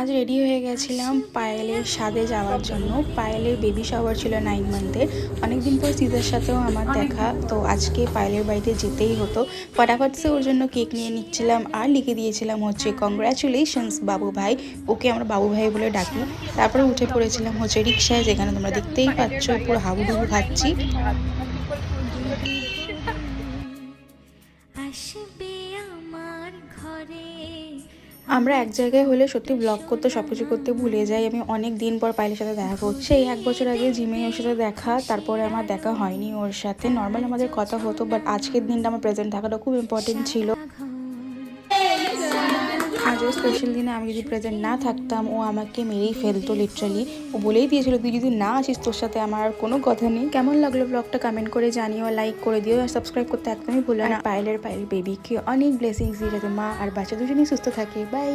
আজ রেডি হয়ে গেছিলাম পায়েলের স্বাদে যাওয়ার জন্য। পায়েলের বেবি শাওয়ার ছিল 9 মান্থের। অনেকদিন পর সিজার সাথেও আমার দেখা, তো আজকে পায়েলের বাড়িতে যেতেই হতো। ফটাফট সে ওর জন্য কেক নিয়ে নিচ্ছিলাম আর লিখে দিয়েছিলাম হচ্ছে কংগ্রাচুলেশনস বাবু ভাই। ওকে আমরা বাবু ভাই বলে ডাকি। তারপরে উঠে পড়েছিলাম হচ্ছে রিক্সায়, যেখানে তোমরা দেখতেই পাচ্ছ পুরো হাবুডুবু খাচ্ছি। আমরা এক জায়গায় হলে সত্যি ব্লগ করতে সবকিছু করতে ভুলে যাই। আমি অনেক দিন পর পায়েলের সাথে দেখা করছি। এই 1 বছর আগে জিমে ওর সাথে দেখা, তারপরে আমার দেখা হয়নি ওর সাথে। নর্মাল আমাদের কথা হতো, বাট আজকের দিনটা আমার প্রেজেন্ট থাকাটা খুব ইম্পর্টেন্ট ছিল। আজও স্পেশাল দিনে আমি যদি প্রেজেন্ট না থাকতাম, ও আমাকে মেরেই ফেলতো লিটারালি। ও বলেই দিয়েছিল, তুই যদি না আসিস তোর সাথে আমার আর কোনো কথা নেই। কেমন লাগলো ব্লগটা কমেন্ট করে জানিও, লাইক করে দিও আর সাবস্ক্রাইব করতে একদমই ভুলো না। পায়েল বেবিকে অনেক ব্লেসিংস দিয়ে যাতে মা আর বাচ্চা দুজনেই সুস্থ থাকে। বাই।